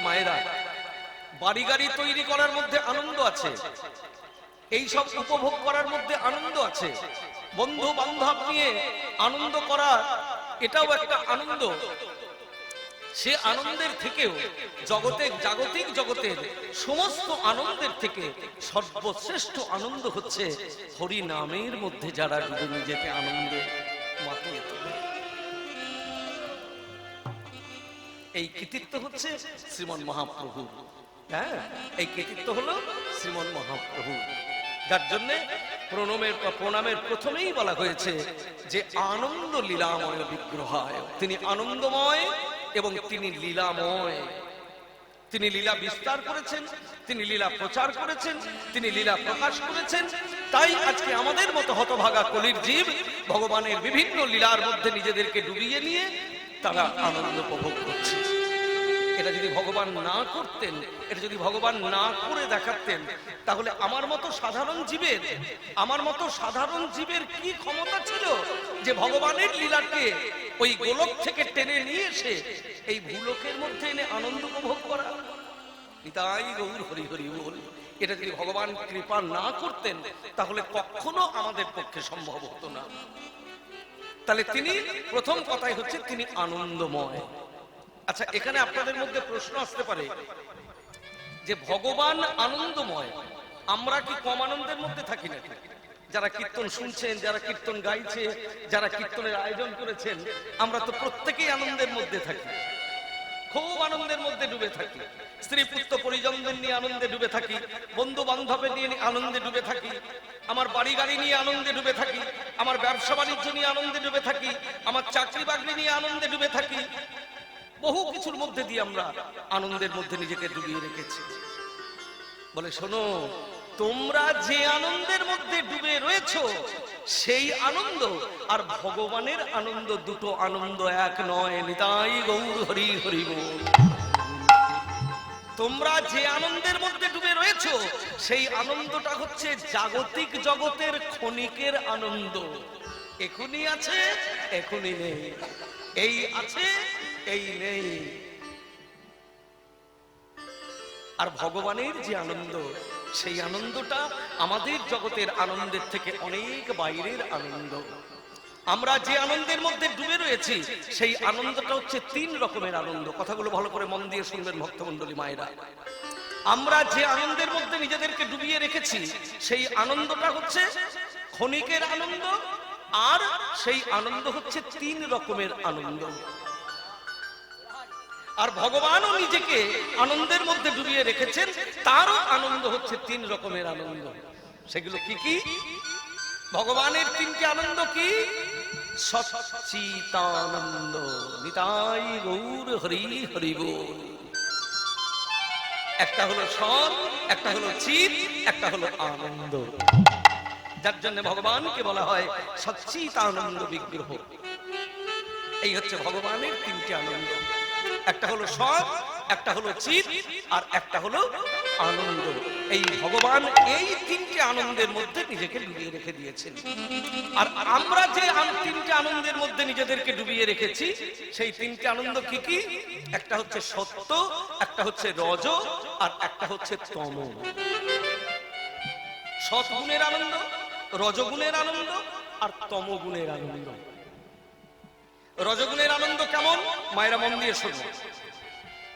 মায়েরা, বাড়ি গাড়ি তৈরি করার মধ্যে আনন্দ আছে, এই সব উপভোগ করার মধ্যে আনন্দ আছে, বন্ধু বান্ধব নিয়ে আনন্দ করা এটাও একটা আনন্দ। সে আনন্দের থেকেও জাগতিক জগতের সমস্ত আনন্দের থেকে সর্বশ্রেষ্ঠ আনন্দ হচ্ছে হরি নামের মধ্যে যারা নিজেকে আনন্দে মাতিয়ে তোলে। এই কৃতিত্ব হচ্ছে শ্রীমন মহাপ্রভু। হ্যাঁ, এই কৃতিত্ব হলো শ্রীমন মহাপ্রভু, যার জন্য প্রণামের প্রথমেই বলা হয়েছে যে আনন্দ লীলাময় বিগ্রহায়। তিনি আনন্দময় এবং তিনি লীলাময়। তিনি লীলা বিস্তার করেছেন, তিনি লীলা প্রচার করেছেন, তিনি লীলা প্রকাশ করেছেন। তাই আজকে আমাদের মতো হতভাগা কলির জীব ভগবানের বিভিন্ন লীলার মধ্যে নিজেদেরকে ডুবিয়ে নিয়ে তারা আনন্দ উপভোগ করছে। এটা যদি ভগবান না করতেন, এটা যদি ভগবান না করে দেখাতেন, তাহলে আমার মতো সাধারণ জীবের কি ক্ষমতা ছিল যে ভগবানের লীলাকে ওই গোলক থেকে টেনে নিয়ে এসে এই ভূলোকের মধ্যে এনে আনন্দ উপভোগ করা। নিতাই গৌর হরি হরি বল। এটা যদি ভগবান কৃপা না করতেন তাহলে কখনো আমাদের পক্ষে সম্ভব হতো না। তাহলে তিনি প্রথম কথাই হচ্ছে তিনি আনন্দময়। আচ্ছা, এখানে আপনাদের মধ্যে প্রশ্ন আসতে পারে যে ভগবান আনন্দময়, আমরা কি কম আনন্দের মধ্যে থাকি নাকি? যারা কীর্তন শুনছেন, যারা কীর্তন গাইছে, যারা কীর্তনের আয়োজন করেছেন, আমরা তো প্রত্যেকেই আনন্দের মধ্যে থাকি, খুব আনন্দের মধ্যে ডুবে থাকি। স্ত্রী পুত্র পরিজনদের নিয়ে আনন্দে ডুবে থাকি, বন্ধু বান্ধবের নিয়ে আনন্দে ডুবে থাকি, আমার বাড়ি গাড়ি নিয়ে আনন্দে ডুবে থাকি, আমার ব্যবসা বাণিজ্য নিয়ে আনন্দে ডুবে থাকি, আমার চাকরি বাকরি নিয়ে আনন্দে ডুবে থাকি। বহু কিছুর মধ্যে দিয়ে আমরা আনন্দের মধ্যে নিজেকে ডুবিয়ে রেখেছি। বলে শোনো, তোমরা যে আনন্দের মধ্যে ডুবে রয়েছো সেই আনন্দ আর ভগবানের আনন্দ দুটো আনন্দ এক নয়। নিতাই গৌর হরি হরি বল। তোমরা যে আনন্দের মধ্যে ডুবে রয়েছো সেই আনন্দটা হচ্ছে জাগতিক জগতের ক্ষণিকের আনন্দ। এখনই আছে, এখনই নেই, এই আছে, এই নেই। আর ভগবানের যে আনন্দ, সেই আনন্দটা আমাদের জগতের আনন্দের থেকে অনেক বাইরের আনন্দ। আমরা যে আনন্দের মধ্যে ডুবে রয়েছি সেই আনন্দটা হচ্ছে তিন রকমের আনন্দ। কথাগুলো ভালো করে মন দিয়ে শুনবেন ভক্তমণ্ডলী মায়েরা। আমরা যে আনন্দের মধ্যে নিজেদেরকে ডুবিয়ে রেখেছি সেই আনন্দটা হচ্ছে ক্ষণিকের আনন্দ, আর সেই আনন্দ হচ্ছে তিন রকমের আনন্দ। আর ভগবানও নিজেকে আনন্দের মধ্যে ডুবিয়ে রেখেছেন, তারও আনন্দ হচ্ছে তিন রকমের আনন্দ। সেগুলো কি কি? ভগবানের তিনটি আনন্দ কি? সচ্চিতানন্দ। নিতাই গৌর হরি হরি বল। একটা হলো সৎ, একটা হলো চিৎ, একটা হলো আনন্দ। যার জন্য ভগবানকে বলা হয় সচ্চিতানন্দ বিগ্রহ। এই হচ্ছে ভগবানের তিনটি আনন্দ। একটা হলো সৎ, একটা হলো চিৎ, আর একটা হলো আনন্দ। এই ভগবান এই তিনটি আনন্দের মধ্যে নিজেকে ডুবিয়ে রেখে দিয়েছেন। আর আমরা যে তিনটি আনন্দের মধ্যে নিজেদেরকে ডুবিয়ে রেখেছি সেই তিনটি আনন্দ কি কি? একটা হচ্ছে সত্য, একটা হচ্ছে রজ, আর একটা হচ্ছে তম। সৎগুণের আনন্দ, রজগুণের আনন্দ, আর তমগুণের আনন্দ। রজগুণের আনন্দ কেমন? মায়েরা মন দিয়ে শুনুন।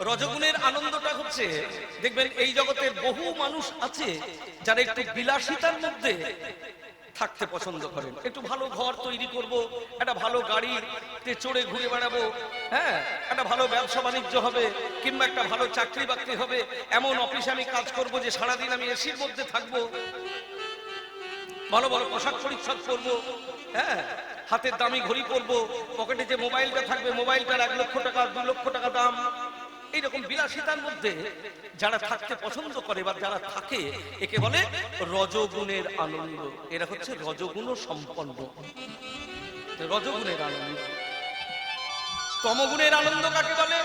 রজগুণের আনন্দটা হচ্ছে, দেখবেন এই জগতের বহু মানুষ আছে যারা একটু বিলাসিতার মধ্যে থাকতে পছন্দ করেন। একটু ভালো ঘর তৈরি করব, একটা ভালো গাড়িতে চড়ে ঘুরে বেড়াবো, হ্যাঁ, একটা ভালো ব্যবসা বাণিজ্য হবে, কিংবা একটা ভালো চাকরি বাকরি হবে, এমন অফিসে আমি কাজ করব যে সারাদিন আমি এসির মধ্যে থাকবো, ভালো ভালো পোশাক পরিচ্ছদ করবো, হ্যাঁ, হাতের দামি ঘড়ি পরবো, পকেটে যে মোবাইলটা থাকবে মোবাইলটার 1 লক্ষ টাকা 2 লক্ষ টাকা দাম। এইরকম বিলাসিতার মধ্যে যারা থাকতে পছন্দ করে বা যারা থাকে একে বলে রজগুণের আনন্দ। এরা হচ্ছে রজগুণ সম্পন্ন, রজগুণের আনন্দ। তমগুণের আনন্দ কাকে বলে?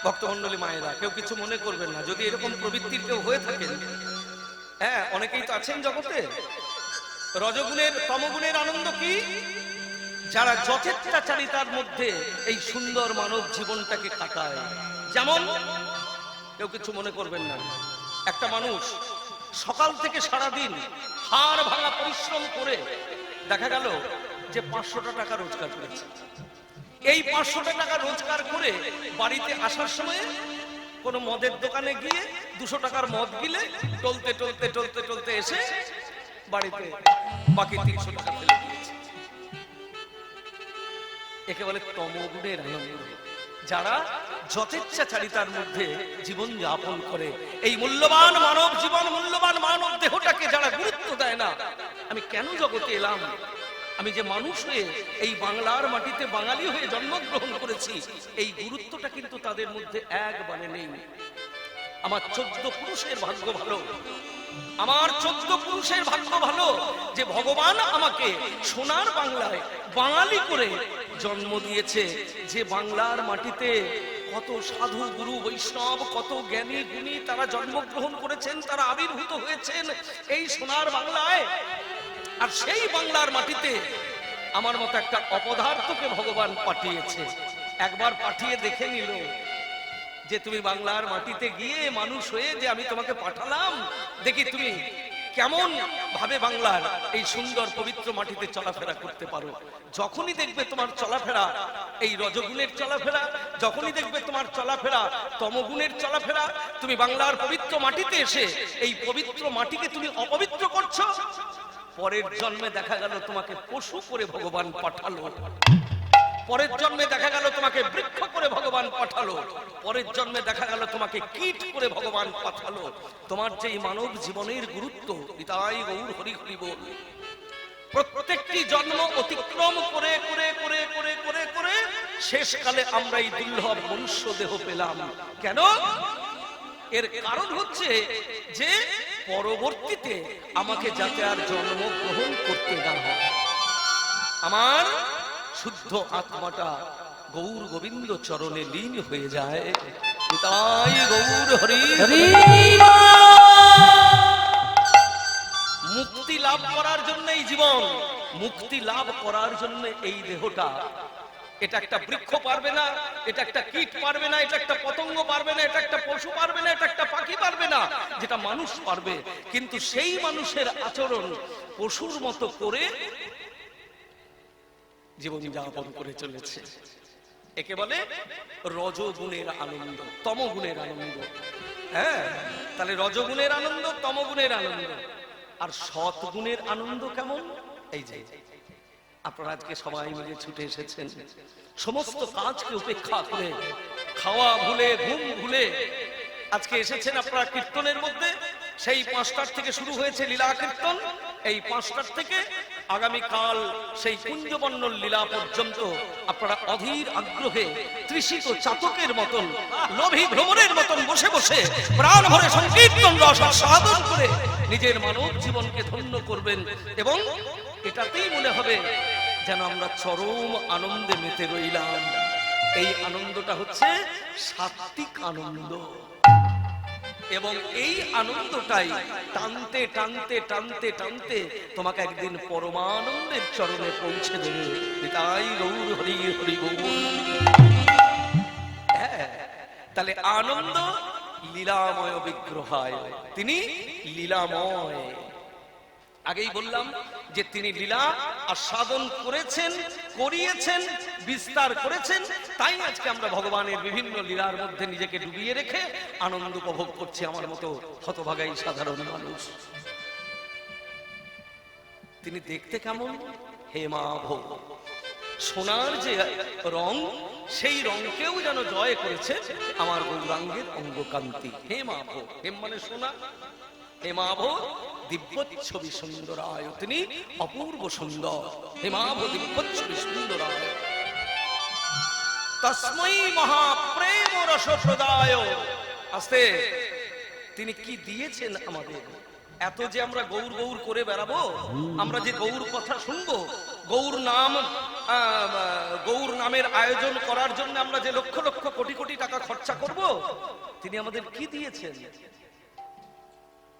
ভক্তমণ্ডলী মায়েরা, কেউ কিছু মনে করবেন না যদি এরকম প্রবৃত্তির কেউ হয়ে থাকেন। হ্যাঁ, অনেকেই তো আছেন জগতে। রজগুণের তমগুণের আনন্দ কি? যারা যথেচ্ছাচারিতার মধ্যে এই সুন্দর মানব জীবনটাকে কাটায়। যেমন কেউ কিছু মনে করবেন না। একটা মানুষ সকাল থেকে সারাদিন হাড় ভাঙা পরিশ্রম করে দেখা গেল যে 500টা টাকা রোজগার করেছে। এই 500টা টাকা রোজগার করে বাড়িতে আসার সময় কোনো মদের দোকানে গিয়ে 200 টাকার মদ গিলে টলতে টলতে টলতে টলতে এসে বাড়িতে বাকি 300 টাকা ফেলে দিয়েছে। একে বলে তমগুণের আনন্দ। যারা যথেচ্ছাচারিতার মধ্যে জীবন যাপন করে, এই মূল্যবান মানব জীবন, মূল্যবান মানব দেহটাকে যারা গুরুত্ব দেয় না, আমি কেন জগতে এলাম, আমি যে মানুষ হয়ে এই বাংলার মাটিতে বাঙালি হয়ে জন্মগ্রহণ করেছি, এই গুরুত্বটা কিন্তু তাদের মধ্যে একবারে নেই। আমার 14 পুরুষের ভাগ্য ভালো, আমার 14 পুরুষের ভাগ্য ভালো যে ভগবান আমাকে সোনার বাংলায় বাঙালি করে জন্ম দিয়েছে। যে বাংলার মাটিতে কত সাধু গুরু বৈষ্ণব, কত জ্ঞানী গুণী তারা জন্মগ্রহণ করেছেন, তারা আবির্ভূত হয়েছেন এই সোনার বাংলায়। আর সেই বাংলার মাটিতে আমার মতো একটা অপদার্থকে ভগবান পাঠিয়েছে। একবার পাঠিয়ে দেখে নিল যে তুমি বাংলার মাটিতে গিয়ে মানুষ হয়ে যে আমি তোমাকে পাঠালাম, দেখি তুমি কেমন ভাবে বাংলার এই সুন্দর পবিত্র মাটিতে চলাফেরা করতে পারো। যখনই দেখবে তোমার চলাফেরা এই রজগুণের চলাফেরা, যখনই দেখবে তোমার চলাফেরা তমগুণের চলাফেরা, তুমি বাংলার পবিত্র মাটিতে এসে এই পবিত্র মাটিকে তুমি অপবিত্র করছো, পরের জন্মে দেখা গেল তোমাকে পশু করে ভগবান পাঠালো, পরের জন্মে দেখা গেল তোমাকে বৃক্ষ করে ভগবান পাঠালো, পরের জন্মে দেখা গেল তোমাকে কীট করে ভগবান পাঠালো। তোমার যে মানব জীবনের গুরুত্ব, নিতাই গৌর হরি হরি বল। প্রত্যেকটি জন্ম অতিক্রম করে করে করে করে করে করে শেষকালে আমরা এই দুর্লভ মনুষ্য দেহ পেলাম। কেন? এর কারণ হচ্ছে যে পরবর্তীতে আমাকে যাতে আর জন্মগ্রহণ করতে না হয়, আমার শুদ্ধ আত্মাটা গৌর গোবিন্দ চরণে লীন হয়ে যায়। তাই গৌর হরি হরি। মুক্তি লাভ করার জন্য এই জীবন, মুক্তি লাভ করার জন্য এই দেহটা। এটা একটা বৃক্ষ পারবে না, এটা একটা কীট পারবে না, এটা একটা পতঙ্গ পারবে না, এটা একটা পশু পারবে না, এটা একটা পাখি পারবে না, যেটা মানুষ পারবে। কিন্তু সেই মানুষের আচরণ পশুর মতো করে জীবন যাপন করে চলেছে। একে বলে রজগুণের আনন্দ, তমগুণের আনন্দ। হ্যাঁ, তাহলে রজগুণের আনন্দ, তমগুণের আনন্দ। আর সৎগুণের আনন্দ কেমন? এই যে আপনারা আজকে সবাই মিলে ছুটে এসেছেন, সমস্ত কাজকে উপেক্ষা করে, খাওয়া ভুলে ঘুম ভুলে আজকে এসেছেন আপনারা কীর্তনের মধ্যে। সেই 5টার থেকে শুরু হয়েছে লীলা কীর্তন, এই 5টার থেকে আগামীকাল সেই কুঞ্জবর্ণ লীলা পর্যন্ত আপনারা অধীর আগ্রহে তৃষিত চাতকের মতন, লোভী ভ্রমণের মতন বসে বসে প্রাণ ভরে সংকীর্তন রস সাধন করে নিজের মানব জীবনকে ধন্য করবেন। এবং এটাতেই মনে হবে যেন আমরা চরম আনন্দে মেতে রইলাম। এই আনন্দটা হচ্ছে সাত্ত্বিক আনন্দ। এবং এই আনন্দটাই টানতে টানতে টানতে টানতে তোমাকে একদিন পরমানন্দের চরণে পৌঁছে দেবে। তাই গৌর হরি হরি গৌর। তাহলে আনন্দ লীলাময় বিগ্রহায়, তিনি লীলাময়। আগেই বললাম যে তিনি লীলা আস্বাদন করেছেন, করিয়েছেন, বিস্তার করেছেন। তাই আজকে আমরা ভগবানের বিভিন্ন লীলার মধ্যে নিজেকে ডুবিয়ে রেখে আনন্দ উপভোগ করছি। আমার মতো হতভাগাই সাধারণ মানুষ। তিনি দেখতে কেমন? হেমাভ, সোনার যে রং, সেই রংকেও যেন জয় করেছে আমার গৌরাঙ্গের অঙ্গকান্তি। হেমাভ, হেম মানে সোনা, হেমাভ দিব্যচ্ছবি সুন্দরায়, তিনি অপূর্ব সুন্দর। হেমাভ দিব্যচ্ছবি সুন্দরায়, তস্মৈ মহাপ্রেম রস প্রদায়। আস্তে, তিনি কি দিয়েছেন আমাদের? এত যে আমরা গৌর গৌর করে বেড়াবো, আমরা যে গৌর কথা শুনবো, গৌর নাম, গৌর নামের আয়োজন করার জন্য আমরা যে লক্ষ লক্ষ কোটি কোটি টাকা খরচা করব, তিনি আমাদের কি দিয়েছেন?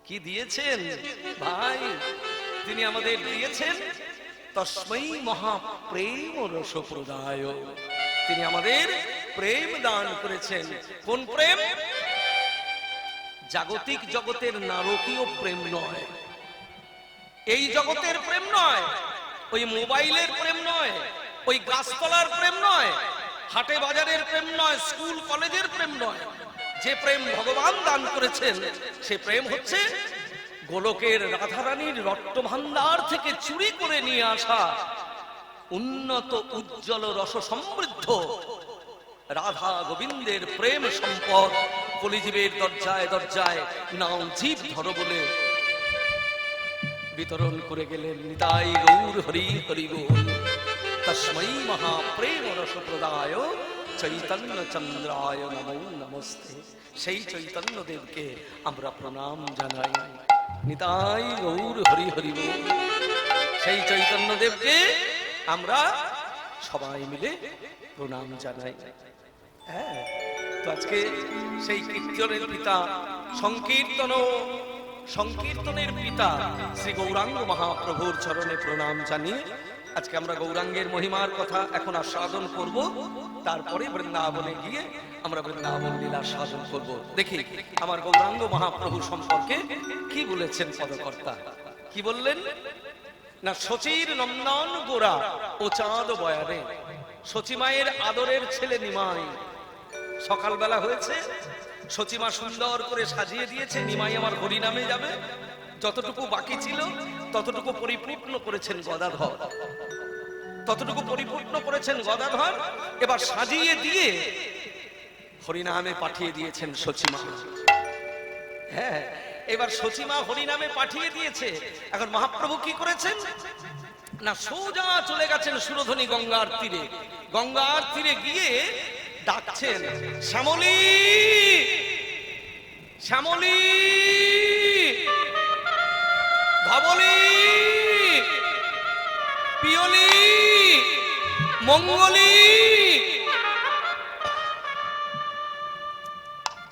কি দিয়েছেন ভাই? তিনি আমাদের দিয়েছেন তস্মৈ মহাপ্রেম রস প্রদায়। তিনি আমাদের প্রেম দান করেছেন। কোন প্রেম? জাগতিক জগতের নারকীয় প্রেম নয়, এই জগতের প্রেম নয়, ওই মোবাইলের প্রেম নয়, ওই গাছতলার প্রেম নয়, হাটে বাজারের প্রেম নয়, স্কুল কলেজের প্রেম নয়। যে প্রেম ভগবান দান করেছেন সে প্রেম হচ্ছে গোলকের রাধারানীর রত্নভান্ডার থেকে চুরি করে নিয়ে আসা উন্নত উজ্জ্বল রস সমৃদ্ধ রাধা গোবিন্দের প্রেম সম্পদ। কলিজীবের দরজায় দরজায় নাও জীব ধরো বলে বিতরণ করে গেলেন। নিতাই গৌর হরি হরি বল। তস্मै মহাপ্রেম রস প্রদায় চৈতন্য চন্দ্রায় নমো নমস্তে। সেই চৈতন্য দেবকে আমরা প্রণাম জানাই। নিতাই গৌর হরি হরি বল। সেই চৈতন্য দেবকে আমরা সবাই মিলে প্রণাম জানাই। হ্যাঁ, তো আজকে সেই কীর্তনের পিতা সংকীর্তনের পিতা শ্রী গৌরাঙ্গ মহাপ্রভুর চরণে প্রণাম জানিয়ে আজকে আমরা গৌরাঙ্গের মহিমার কথা এখন আস্বাদন করব। তারপরে বৃন্দাবনে গিয়ে আমরা বৃন্দাবন লীলা সাধন করব। দেখি আমার গৌরাঙ্গ মহাপ্রভু সম্পর্কে কি বলেছেন পদকর্তা। কি বললেন না, শচীর নন্দন গোরা ও চাঁদ বয়ারে। শচীমায়ের আদরের ছেলে নিমাই। সকালবেলা হয়েছে, শচীমা সুন্দর করে সাজিয়ে দিয়েছে, নিমাই আমার হরি নামে যাবে। যতটুকু বাকি ছিল ততটুকু পরিপূর্ণ করেছেন গদাধর, ততটুকু পরিপূর্ণ করেছেন গদাধর। এবার সাজিয়ে দিয়ে হরিনামে পাঠিয়ে দিয়েছেন শচীমা। হ্যাঁ, এবার শচীমা হরিনামে পাঠিয়ে দিয়েছে। এখন মহাপ্রভু কি করেছেন না, সোজা চলে গেছেন সুরধনী গঙ্গার তীরে। গঙ্গার তীরে গিয়ে ডাকছেন, শ্যামলী শ্যামলী ধবলী পিয়লি মঙ্গলী।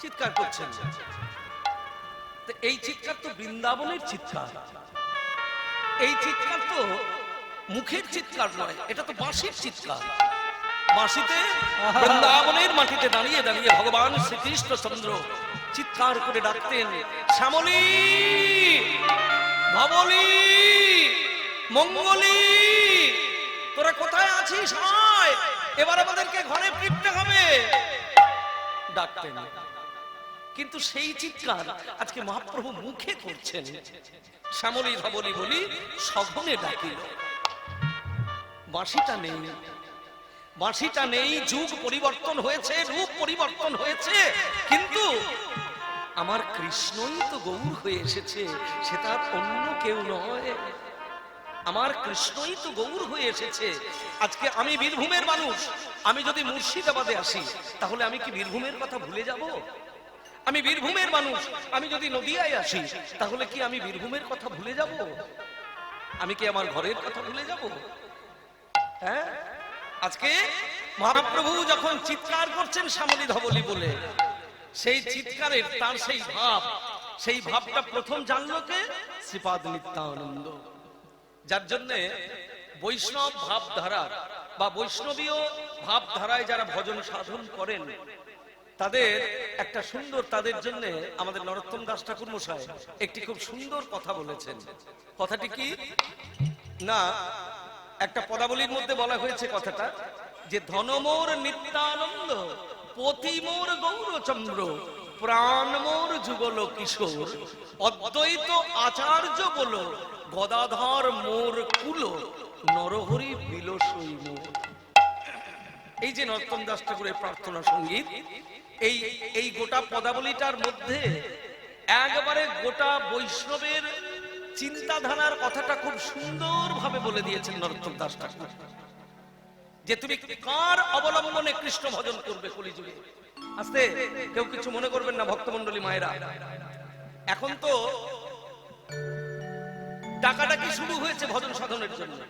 চিৎকার করছেন। এই চিৎকার তো বৃন্দাবনের চিৎকার, এই চিৎকার তো মুখের চিৎকার নয়, এটা তো বাঁশির চিৎকার। বাঁশিতে বৃন্দাবনের মাটিতে দাঁড়িয়ে দাঁড়িয়ে ভগবান শ্রীকৃষ্ণচন্দ্র চিৎকার করে ডাকতেন, শ্যামলী ধবলী মঙ্গলী, তোরা কোথায় আছিস? আয়, এবার আমাদেরকে ঘরে ফিরতে হবে। ডাকতেন। কিন্তু সেই চিৎকার আজকে মহাপ্রভু মুখে করছেন। শ্যামলী ধবলী বলি সঘনে ডাকিল। বাঁশিটা নেই, বাঁশিটা নেই। যুগ পরিবর্তন হয়েছে, রূপ পরিবর্তন হয়েছে, কিন্তু আমার কৃষ্ণই তো গৌর হয়ে এসেছে, সেটা অন্য কেউ নয়। আমার কৃষ্ণই তো গৌর হয়ে এসেছে। আজকে আমি বীরভূমের মানুষ, আমি যদি মুর্শিদাবাদে আসি তাহলে আমি কি বীরভূমের কথা ভুলে যাব? আমি বীরভূমের মানুষ, আমি যদি নদিয়ায় আসি তাহলে কি আমি বীরভূমের কথা ভুলে যাব? আমি কি আমার ঘরের কথা ভুলে যাব? হ্যাঁ, আজকে মহাপ্রভু যখন চিৎকার করছেন শ্যামলী ধবলী বলে, সেই চিৎকারের তার সেই ভাবটা প্রথম জানলো কে? শ্রীপাদ নিত্যানন্দ। যার জন্যে বৈষ্ণব ভাবধারা বা বৈষ্ণবীয় ভাবধারায় যারা ভজন সাধন করেন তাদের একটা সুন্দর, তাদের জন্য আমাদের নরোত্তম দাস ঠাকুর মশাই একটি খুব সুন্দর কথা বলেছেন। কথাটি কি না, একটা পদাবলীর মধ্যে বলা হয়েছে কথাটা যে ধনমোর নিত্যানন্দ, পতি মোর গৌরচন্দ্র, প্রাণ মোর যুগল কিশোর, অদ্বৈত আচার্য বলো, গদাধর মোর কুল, নরহরি বিলসই মোর। এই যে নরোত্তম দাস ঠাকুরের প্রার্থনা সঙ্গীত, এই গোটা পদাবলীটার মধ্যে একবারে গোটা বৈষ্ণবের চিন্তাধারার কথাটা খুব সুন্দর ভাবে বলে দিয়েছেন নরোত্তম দাস ঠাকুর, যে তুমি কার অবলম্বনে কৃষ্ণ ভজন করবে কলিযুগে। আস্তে, কেউ কিছু মনে করবেন না ভক্তমন্ডলী মায়েরা। এখন তো ডাকাডাকি শুরু হয়েছে ভজন সাধনের জন্য।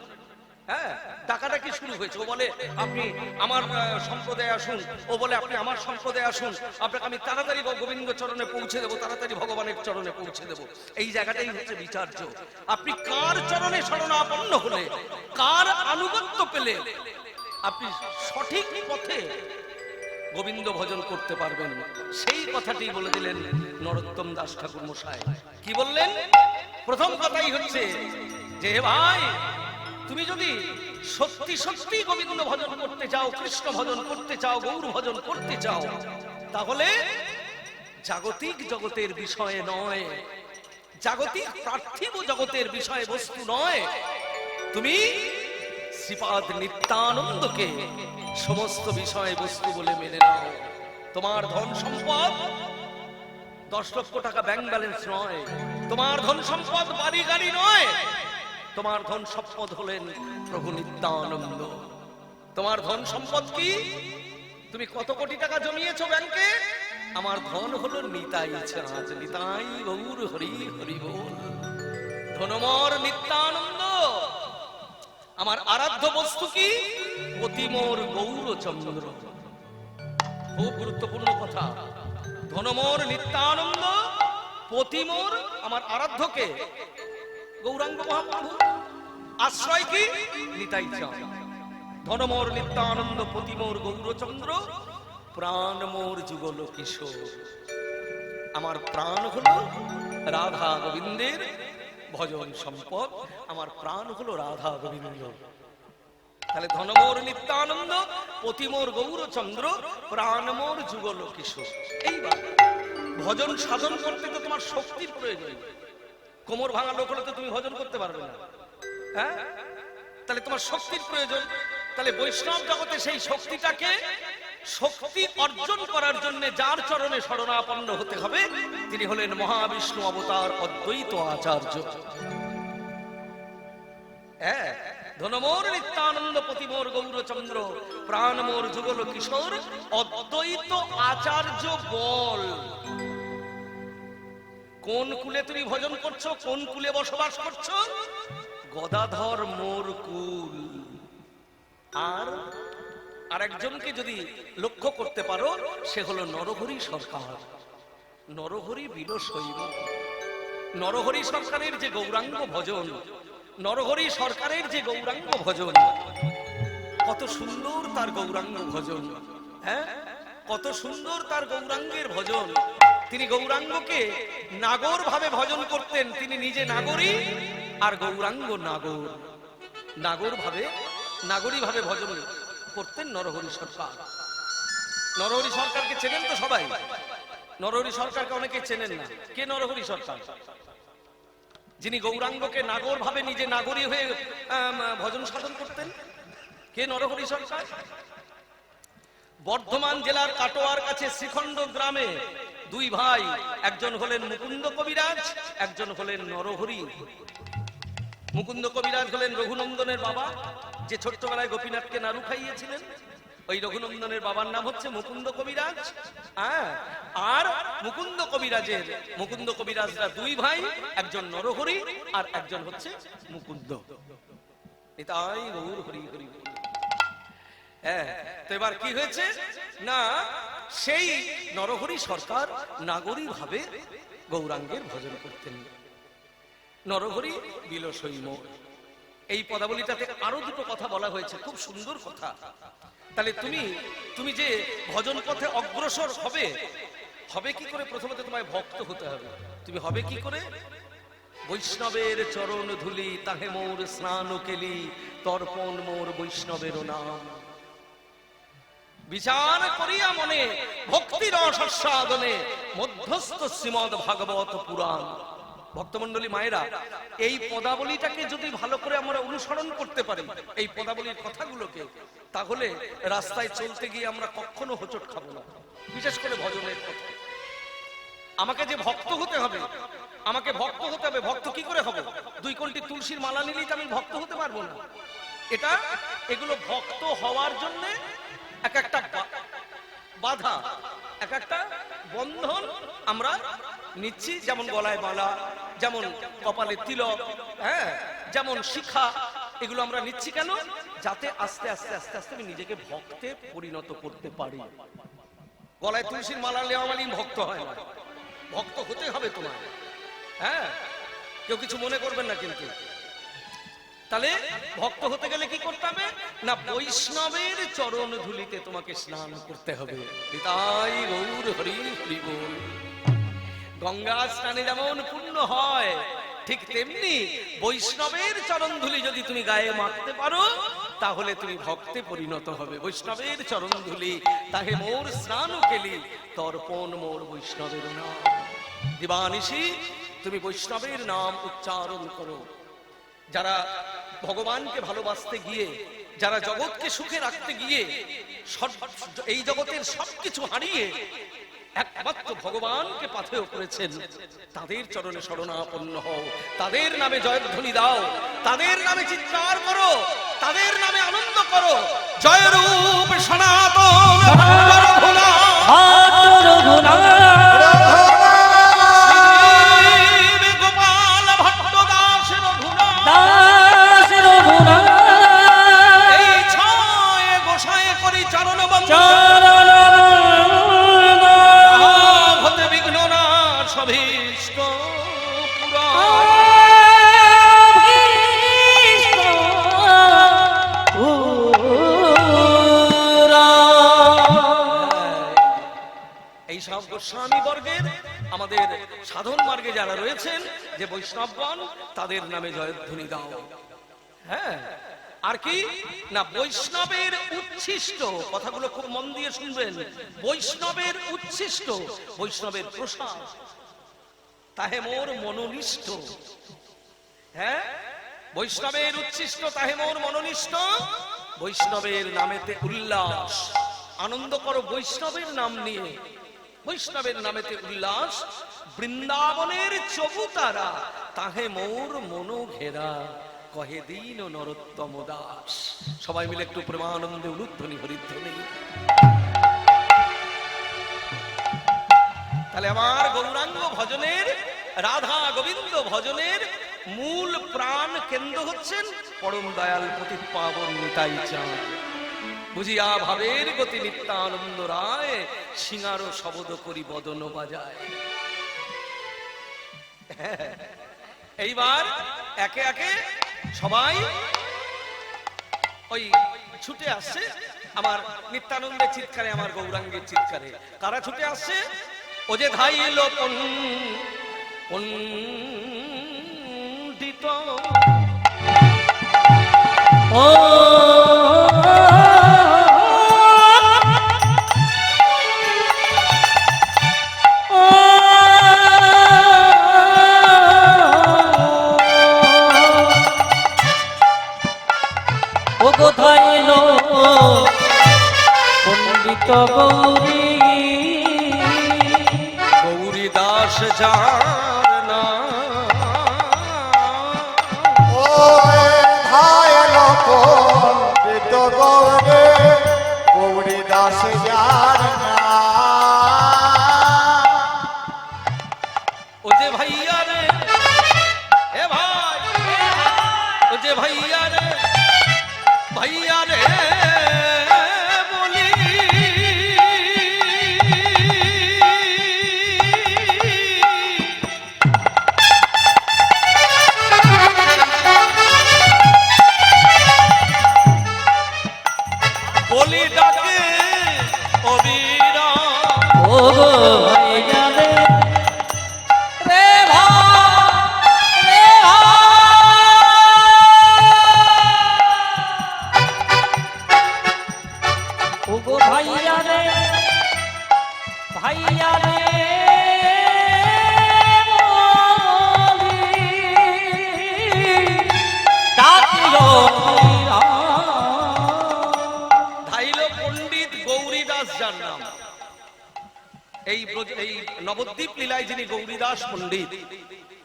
হ্যাঁ, ডাকাডাকি শুরু হয়েছে। ও বলে আপনি আমার সম্প্রদায়ে আসুন, ও বলে আপনি আমার সম্প্রদায়ে আসুন, আপনাকে আমি তাড়াতাড়ি গোবিন্দ চরণে পৌঁছে দেবো, তাড়াতাড়ি ভগবানের চরণে পৌঁছে দেবো। এই জায়গাটাই হচ্ছে বিচার্য। আপনি কার চরণে শরণাপন্ন হলে, কার আনুগত্য পেলে আপনি সঠিক পথে গোবিন্দ ভজন করতে পারবেন। সেই কথাটি বলে দিলেন নরোত্তম দাস ঠাকুর মশাই। কি বললেন? প্রথম কথাই হচ্ছে যে ভাই, তুমি যদি সত্যি সত্যি গোবিন্দ ভজন করতে চাও, কৃষ্ণ ভজন করতে চাও, গৌর ভজন করতে চাও, তাহলে জাগতিক জগতের বিষয়ে নয়, জাগতিক পার্থিব জগতের বিষয় বস্তু নয়, তুমি শ্রীপাদ নিত্যানন্দকে সমস্ত বিষয় বস্তু বলে মেনে নাও। তোমার ধন সম্পদ 10 লক্ষ টাকা ব্যাংক ব্যালেন্স নয়, তোমার ধন সম্পদ বাড়ি গাড়ি নয়, তোমার ধন সম্পদ হলেন প্রভু নিত্যানন্দ। তোমার ধন সম্পদ কি? তুমি কত কোটি টাকা জমিয়েছো ব্যাংকে? আমার ধন হলো নিতাই চাঁদ, নিতাই গৌর হরি হরি বল। ধনমর নিত্যানন্দ। আমার আরাধ্য বস্তু কি? অতিমোর গৌরচন্দ্র। খুব গুরুত্বপূর্ণ কথা। ধনমোর নিত্যানন্দ, পতিমোর আমার আরাধ্যকে গৌরাঙ্গ মহাপ্রভু। আশ্রয় কি? নিতাই চাঁদ। ধনমোর নিত্যানন্দ, পতিমোর গৌরচন্দ্র, প্রাণ মোর যুগল কিশোর। আমার প্রাণ হলো রাধা গোবিন্দের ভজন সম্পদ, আমার প্রাণ হলো রাধা গোবিন্দ। তাহলে ধনমোর নিত্যানন্দ, পতিমোর গৌরচন্দ্র, প্রাণমোর যুগল কিশোর। এইবার ভজন সাধন করতে তো তোমার শক্তির প্রয়োজন। কোমর ভাঙা লোক হলে তো তুমি ভজন করতে পারবে না, হ্যাঁ? তাহলে তোমার শক্তির প্রয়োজন। তাহলে বৈষ্ণব জগতে সেই শক্তিটাকে শক্তি অর্জন করার জন্য যার চরণে শরণাপন্ন হতে হবে, তিনি হলেন মহাবিষ্ণু অবতার অদ্বৈত আচার্য। হ্যাঁ, ধনমোর নিত্যানন্দ, পতিমোর গৌরচন্দ্র, প্রাণমোর যুগল কিশোর, অদ্বৈত আচার্য বল। কোন কুলে তুমি ভজন করছো? কোন কুলে বসবাস করছো? গদাধর মোর কুল। আর আরেকজনকে যদি লক্ষ্য করতে পারো, সে হলো নরহরি সরকার। নরহরি বিলসৈব। নরহরি সরকারের যে গৌরাঙ্গ ভজন, নরহরি সরকারের যে গৌরাঙ্গ ভজন, কত সুন্দর তার গৌরাঙ্গ ভজন। হ্যাঁ, কত সুন্দর তার গৌরাঙ্গের ভজন। তিনি গৌরাঙ্গকে নাগর ভাবে ভজন করতেন। তিনি নিজে নাগরী আর গৌরাঙ্গ নাগর। নাগর ভাবে, নাগরী ভাবে ভজন করতেন নরহরি সরকার। নরহরি সরকারকে চেনেন তো সবাই? নরহরি সরকারকে অনেকে চেনেন না। কে নরহরি সরকার? যিনি গৌরাঙ্গকে নাগর ভাবে নিজে নাগরী হয়ে ভজন সাধন করতেন। কে নরহরি সরকার? বর্ধমান জেলার কাটোয়ার কাছে শ্রীখণ্ড গ্রামে দুই ভাই, একজন হলেন মুকুন্দ কবিরাজ, একজন হলেন নরহরি। মুকুন্দ কবিরাজ হলেন রঘুনন্দনের বাবা, যে ছোট্টবেলায় গোপীনাথকে নাড়ু খাইয়েছিলেন। ওই রঘুনন্দনের বাবার নাম হচ্ছে মুকুন্দ কবিরাজ। আর মুকুন্দ কবিরাজরা দুই ভাই, একজন নরহরি আর একজন হচ্ছে মুকুন্দ। এটাই গৌর হরি হরি। হ্যাঁ, তো এবার কি হয়েছে না, সেই নরহরি সরকার নাগরী ভাবে গৌরাঙ্গের ভজন করতেন। নরহরি বিলসৈম। এই পদাবলীটাতে আরো দুটো কথা বলা হয়েছে, খুব সুন্দর কথা। তাহলে তুমি যে ভজন পথে অগ্রসর হবে কি করে? প্রথমত তোমায় ভক্ত হতে হবে। তুমি হবে কি করে? বৈষ্ণবের চরণ ধুলি, তাহে মোর স্নান কেলি, তর্পণ মোর বৈষ্ণবের নাম। বিচার করিয়া মনে ভক্তি রস আস্বাদনে, মধ্যস্থ শ্রীমদ ভাগবত পুরাণ। ভক্তমন্ডলী মায়েরা, এই পদাবলীটাকে যদি ভালো করে আমরা অনুসরণ করতে পারি, এই পদাবলীর কথাগুলোকে, তাহলে রাস্তায় চলতে গিয়ে আমরা কখনো হোঁচট খাবো না। বিশেষ করে ভজনের কথা। আমাকে যে ভক্ত হতে হবে, আমাকে ভক্ত হতে হবে। ভক্ত কি করে হবে? 2 কোটি তুলসীর মালা নিলেই তো আমি ভক্ত হতে পারবো না। এগুলো ভক্ত হওয়ার জন্য এক একটা বাধা, এক একটা বন্ধন আমরা নিচ্ছি। যেমন গলায় মালা, যেমন কপালে তিলক, হ্যাঁ, যেমন শিখা, এগুলো আমরা নিচ্ছি কেন? যাতে আস্তে আস্তে আস্তে আস্তে আমি নিজেকে ভক্তে পরিণত করতে পারি। গলায় তুলসীর মালা নেওয়া মানে ভক্ত হয় না। ভক্ত হতে হবে তোমার। হ্যাঁ, কেউ কিছু মনে করবেন না কিন্তু। তাহলে ভক্ত হতে গেলে কি করতে হবে না, বৈষ্ণবের চরণ ধুলিতে তোমাকে স্নান করতে হবে। তাই গৌর হরি হরি বল। গঙ্গা স্নানে যেমন পুণ্য হয়, ঠিক তেমনি বৈষ্ণবের চরণ ধুলি যদি তুমি গায়ে মাখতে পারো তাহলে তুমি ভক্তে পরিণত হবে। বৈষ্ণবের চরণ ধুলি তাহে মোর স্নান কেলি, তর্পণ মোর বৈষ্ণবের নাম। দিবানিশি তুমি বৈষ্ণবের নাম উচ্চারণ করো। যারা ভগবানকে ভালোবাসতে গিয়ে, যারা জগৎকে সুখে রাখতে গিয়ে এই জগতের সবকিছু হারিয়ে একমাত্র ভগবানকে পাথেয় করেছেন, তাদের চরণে শরণাপন্ন হও, তাদের নামে জয়ধ্বনি দাও, তাদের নামে চিৎকার করো, তাদের নামে আনন্দ করো। জয়রূপ সনাতন গোপাল ভট্ট দাসের এই ছয় গোসায় করি চরণ হতে বিঘ্ন না সভীষ্ট পুরা। এই সব গোস্বামী বর্গের আমাদের সাধন মার্গে যারা রয়েছেন যে বৈষ্ণবগণ, তাদের নামে জয়ধ্বনি দাও। হ্যাঁ, আর কি না, বৈষ্ণবের উচ্ছিষ্ট, কথাগুলো খুব মন দিয়ে শুনবেন, বৈষ্ণবের উচ্ছিষ্ট, বৈষ্ণবের প্রসাদ তাহে মোর মনোনিষ্ঠ। হ্যাঁ, বৈষ্ণবের উচ্ছিষ্ট তাহে মোর মনোনিষ্ঠ। বৈষ্ণবের নামেতে উল্লাস, আনন্দ করো বৈষ্ণবের নাম নিয়ে, বৈষ্ণবের নামেতে উল্লাস। বৃন্দাবনের চবুতারা তাহে মোর মনো ঘেরা, কহে দীন নরোত্তম দাস। সবাই মিলে একটু প্রেমানন্দে উলুধ্বনি হরিধ্বনি। তাহলে আমার গৌরাঙ্গ ভজনের, রাধা গোবিন্দ ভজনের মূল প্রাণ কেন্দ্র হচ্ছেন পরম দয়াল পতিত পাবন নিতাই চাঁদ। বুঝিয়া ভাবের গতি নিত্যানন্দ রায়, সিঙ্গারো শবদ করি বদন বাজায়। এইবার একে একে সবাই ওই ছুটে আসছে আমার নিত্যানন্দের চিৎকারে, আমার গৌরাঙ্গের চিৎকারে। কারা ছুটে আসছে? ও যে ধাইল পণ্ডিত ও কোথায় লো পণ্ডিত গৌরী, গৌরী দাস যার না ও ধায় লো পণ্ডিত গৌরী, গৌরী দাস যার না। ও যে ভাইয়া রে, এ ভাই, ও যে ভাইয়া রে, ভাইয়া রে বলি, বলি ডাকে অবিরা ও ভাইয়া রে রে ওগো ভাইয়া রে, ভাইয়া রে ধাইল পণ্ডিত গৌরীদাস যার নাম। এই নবদ্বীপ লীলায় যিনি গৌরীদাস পণ্ডিত,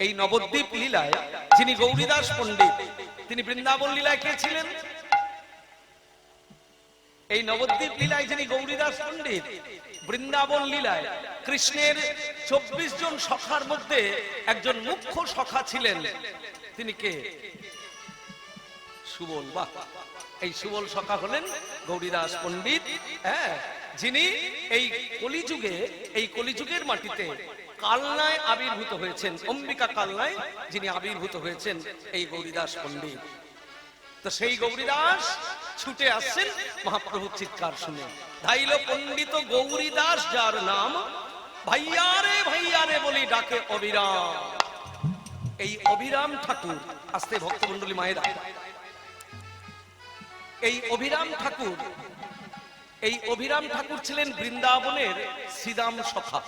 এই নবদ্বীপ লীলায় যিনি গৌরীদাস পণ্ডিত, তিনি বৃন্দাবন লীলায় কে ছিলেন? এই নবদ্বীপ লীলায় যিনি গৌরীদাস পণ্ডিত, বৃন্দাবন লীলায় কৃষ্ণের 24 জন সখার মধ্যে একজন মুখ্য সখা ছিলেন। তিনি কে? সুবল। বাহ, এই সুবল সখা হলেন গৌরীদাস পণ্ডিত। হ্যাঁ, যিনি এই কলিযুগে, এই কলিযুগের মাটিতে কালনায় আবির্ভূত হয়েছেন, অম্বিকা কালনায় যিনি আবির্ভূত হয়েছেন, এই গৌরীদাস পণ্ডিত। তো সেই গৌরীদাস ছুটে আসছেন মহাপ্রভুর চিৎকার শুনে। ধাইল পণ্ডিত গৌরীদাস যার নাম, ভাইয়া রে বলি ডাকে অবিরাম। এই অবিরাম ঠাকুর, আস্তে ভক্তমণ্ডলী মায়েরা, এই অভিরাম ঠাকুর ছিলেন বৃন্দাবনের শ্রীদাম সখা।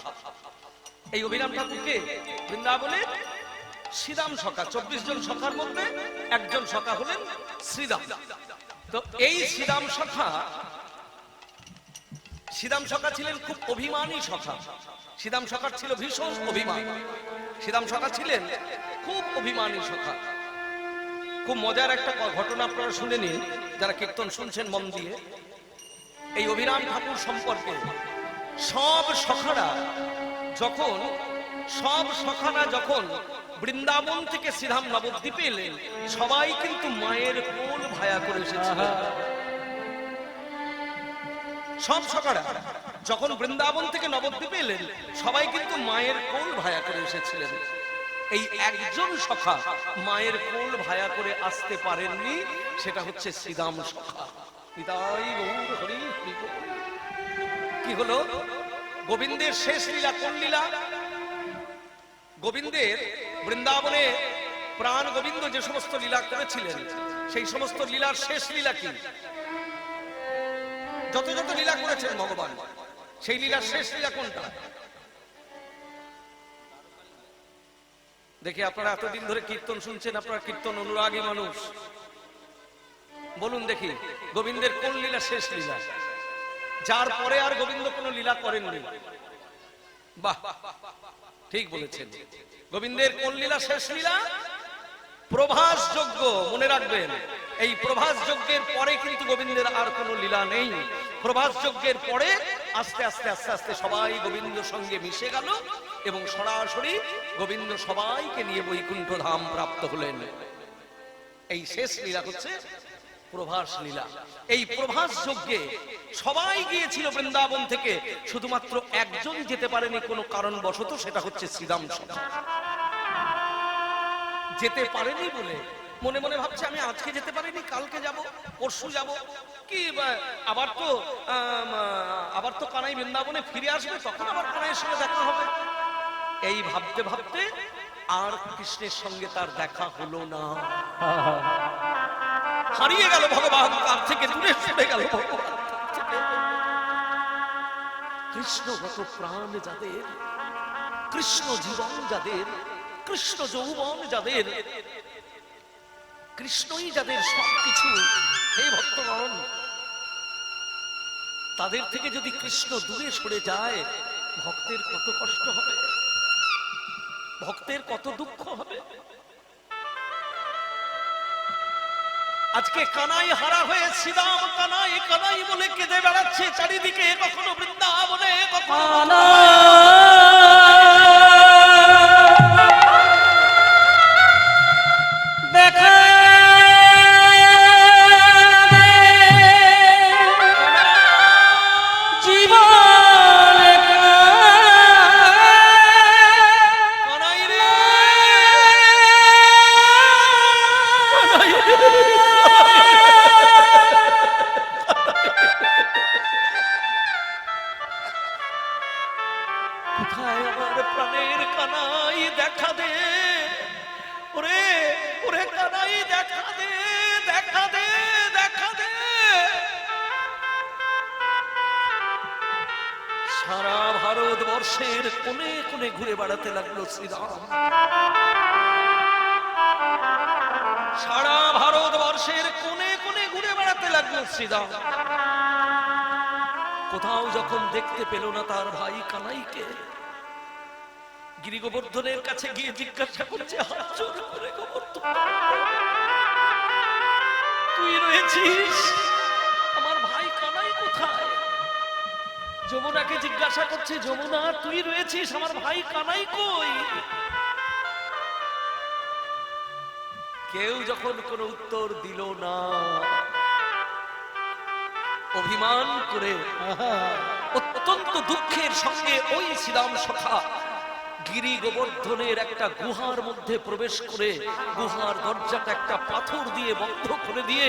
এই অভিরাম ঠাকুরকে বৃন্দাবনের শ্রীদাম সখা, 24 জন সখার মধ্যে একজন সখা হলেন শ্রীদাম। তো এই শ্রীদাম সখা ছিলেন খুব অভিমানী সখা। শ্রীদাম সখার ছিল ভীষণ অভিমান। শ্রীদাম সখা ছিলেন খুব অভিমানী সখা। খুব মজার একটা ঘটনা আপনারা শুনে নিন, যারা কীর্তন শুনছেন মন দিয়ে। এই অভিরাম ঠাকুর সম্পর্কে সব সখারা যখন বৃন্দাবন থেকে শ্রীধাম নবদ্বীপে এলেন, সবাই কিন্তু মায়ের কোল ভায়া করে এসেছিলেন। সব সখারা যখন বৃন্দাবন থেকে নবদ্বীপে এলেন, সবাই কিন্তু মায়ের কোল ভায়া করে এসেছিলেন। এই একজন সখা মায়ের কোল ভায়া করে আসতে পারেননি, সেটা হচ্ছে শ্রীদাম সখা। কি হলো? গোবিন্দের শেষ লীলা কোন লীলা? গোবিন্দের বৃন্দাবনে প্রাণ গোবিন্দ যে সমস্ত লীলা করেছিলেন, সেই সমস্ত লীলার শেষ লীলা কি? যত লীলা করেছেন ভগবান, সেই লীলার শেষ লীলা কোনটা? দেখি, আপনারা এতদিন ধরে কীর্তন শুনছেন, আপনারা কীর্তন অনুরাগী মানুষ, বলুন দেখি গোবিন্দের কোন লীলা শেষ লীলা, যার পরে আর গোবিন্দ কোন লীলা করেননি? বাহ, ঠিক বলেছেন। গোবিন্দের কোন লীলা শেষ লীলা? প্রভাস যজ্ঞ। মনে রাখবেন, এই প্রভাস যজ্ঞের পরে কিন্তু গোবিন্দের আর কোনো লীলা নেই। প্রভাস যজ্ঞের পরে আস্তে আস্তে সবাই গোবিন্দের সঙ্গে মিশে গেল এবং সরাসরি গোবিন্দ সবাইকে নিয়ে বৈকুণ্ঠ ধাম প্রাপ্ত হলেন। এই শেষ লীলা হচ্ছে প্রভাস লীলা। এই প্রভাস যজ্ঞে সবাই গিয়েছিল বৃন্দাবন থেকে, শুধুমাত্র একজন যেতে পারেনি কোনো কারণবশত, সেটা হচ্ছে শ্রীদাম সখা। যেতে পারেনি বলে মনে মনে ভাবছে আমি আজকে যেতে পারিনি, কালকে যাব, পরশু যাব, কি আবার তো কানাই বৃন্দাবনে ফিরে আসবে, তখন আবার কানাইয়ের সঙ্গে দেখা হবে। এই ভাবতে ভাবতে আর কৃষ্ণের সঙ্গে তার দেখা হলো না। হারিয়ে গেল ভগবান, তার থেকে দূরে সরে গেল ভগবান। কৃষ্ণগত প্রাণ যাদের, কৃষ্ণ জীবন যাদের, কৃষ্ণ যৌবন যাদের, কৃষ্ণই যাদের সবকিছু, হে ভক্তগণ, তাদের থেকে যদি কৃষ্ণ দূরে সরে যায়, ভক্তের কত কষ্ট হবে, ভক্তের কত দুঃখ হবে। আজকে কানাই হারা হয়ে শ্রীরাম কানাই কানাই বলে কেঁদে বেড়াচ্ছে চারিদিকে, কখনো বৃন্দাবনে, কখনো দেখা ভারতবর্ষের কোণে কোণে ঘুরে বেড়াতে লাগলো শ্রীরাম। সারা ভারতবর্ষের কোণে কোণে ঘুরে বেড়াতে লাগলো শ্রীরাম। কোথাও যখন দেখতে পেল না তার ভাই কানাইকে, গিরি গোবর্ধনের কাছে গিয়ে জিজ্ঞাসা করছে, হাত জোর করে, গোবর্ধন তুই রয়েছিস, আমার ভাই কানাই কোথায়? যমুনাকে জিজ্ঞাসা করছে, যমুনা তুই রয়েছিস, আমার ভাই কানাই কই? কেউ যখন কোনো উত্তর দিল না, অভিমান করে অত্যন্ত দুঃখের সঙ্গে ওই শ্রীরাম সখা গিরি গোবর্ধনের একটা গুহার মধ্যে প্রবেশ করে গুহার দরজাটা একটা পাথর দিয়ে বন্ধ করে দিয়ে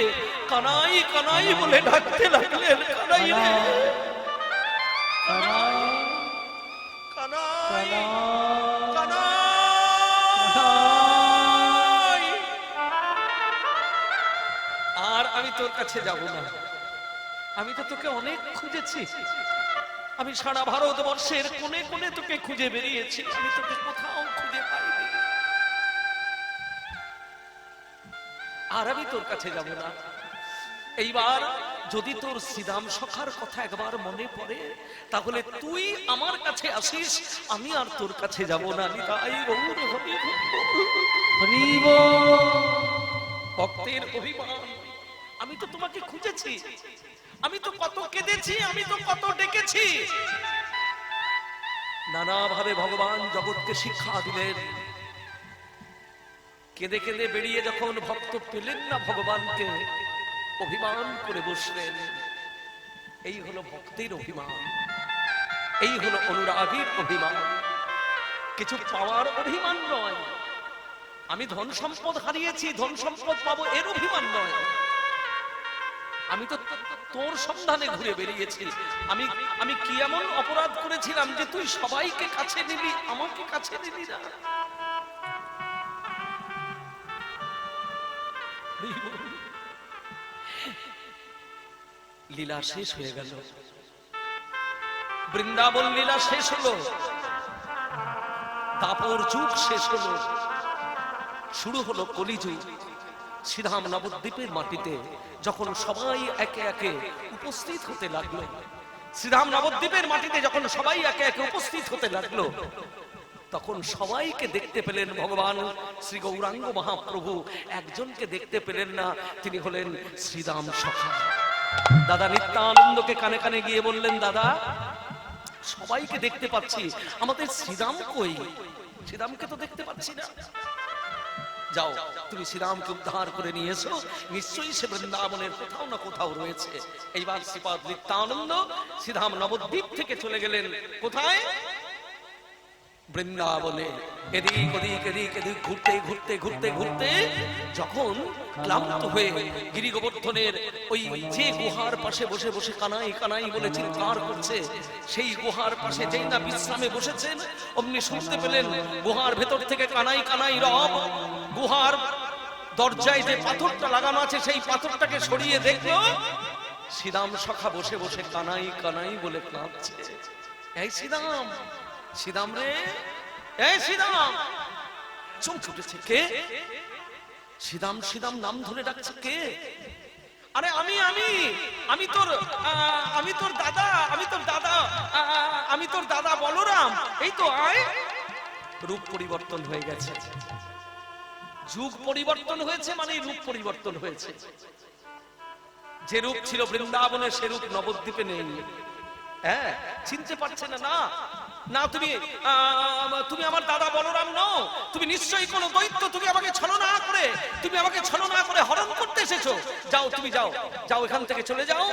কানাই কানাই বলে ডাকতে লাগলেন, কানাই রে কানাই, কানাই কানাই, কানাই। আর আমি তোর কাছে যাব না, আমি তো তোকে অনেক খুঁজেছি, আমি সারা ভারতবর্ষের কোণে কোণে তোকে খুঁজে বেরিয়েছি, আমি তোকে কোথাও খুঁজে পাইনি, আর আমি তোর কাছে যাব না। এইবার যদি তোর শ্রীরাম সখার কথা একবার মনে পড়ে তাহলে তুই আমার কাছে আসিস, আমি আর তোর কাছে যাব না। নিতাই গৌর হরি হরি বল। ভক্তের অভিমান, আমি তো তোমাকে খুঁজেছি, আমি তো কত কেঁদেছি, আমি তো কত ডেকেছি। নানাভাবে ভগবান জগৎকে শিক্ষা দিলেন। কেঁদে কেঁদে বেরিয়ে যখন ভক্ত পেলেন না ভগবানকে, অভিমান করে বসলেন। এই হলো ভক্তের অভিমান, এই হলো অনুরাগীর অভিমান, কিছু পাওয়ার অভিমান নয়। আমি ধন সম্পদ হারিয়েছি, ধন সম্পদ পাবো এর অভিমান নয়। আমি তো তোর সন্ধানে ঘুরে বেরিয়েছি। আমি কি এমন অপরাধ করেছিলাম যে তুই সবাইকে কাছে নিলি, আমাকে কাছে নিলি না? লীলা শেষ হয়ে গেল, বৃন্দাবন লীলা শেষ হলো, দাপর যুগ শেষ হলো, শুরু হলো কলিযুগ। শ্রীধাম নবদ্বীপের মাটিতে যখন সবাই একে একে উপস্থিত হতে লাগলো, শ্রীধাম নবদ্বীপের মাটিতে যখন সবাই একে একে উপস্থিত হতে লাগলো, তখন সবাইকে দেখতে পেলেন ভগবান শ্রী গৌরাঙ্গ মহাপ্রভু। একজনকে দেখতে পেলেন না, তিনি হলেন শ্রীরাম সখা। দাদা নিত্যানন্দকে কানে কানে গিয়ে বললেন, দাদা সবাইকে দেখতে পাচ্ছি, আমাদের শ্রীরাম কই? শ্রীরামকে তো দেখতে পাচ্ছি না। যাও, তুমি শ্রীরামকে উদ্ধার করে নিয়ে এসো, নিশ্চয়ই সে বৃন্দাবনের কোথাও না কোথাও রয়েছে। এইবার শ্রীপাদ নিত্যানন্দ শ্রীধাম নবদ্বীপ থেকে চলে গেলেন কোথায়? বৃন্দাবনে। এদিক ওদিক এদিক এদিক ঘুরতে ঘুরতে ঘুরতে ঘুরতে যখন ক্লান্ত হয়ে গিরি গোবর্ধনের ওই যে গুহার পাশে বসে বসে কানাই কানাই বলে চিৎকার করছে, সেই গুহার পাশে যেই না বিশ্রামে বসেছেন, অমনি শুনতে পেলেন গুহার ভেতর থেকে কানাই কানাই রব। গুহার দরজায় যে পাথরটা লাগানো আছে সেই পাথরটাকে সরিয়ে দেখলো শ্রীরাম সখা বসে বসে কানাই কানাই বলে কাঁদছে। এই শ্রীরাম, শ্রীরাম রে, এই শ্রীরাম! চমকে উঠেছে। কে? শ্রীরাম শ্রীরাম নাম ধরে ডাকছে। কে? আরে আমি আমি আমি তোর দাদা, আমি তোর দাদা, আমি তোর দাদা বলরাম। এই তো আয়। রূপ পরিবর্তন হয়ে গেছে, যুগ পরিবর্তন হয়েছে, মানে রূপ পরিবর্তন হয়েছে। যে রূপ ছিল বৃন্দাবনে সে রূপ নবদ্বীপে নেই। হ্যাঁ, চিনতে পারছে না। না না, তুমি আমার দাদা বলরাম নও, তুমি নিশ্চয়ই কোনো দৈত্য, তুমি আমাকে ছলনা করে হরণ করতে এসেছো। যাও, তুমি যাও, যাও, এখান থেকে চলে যাও।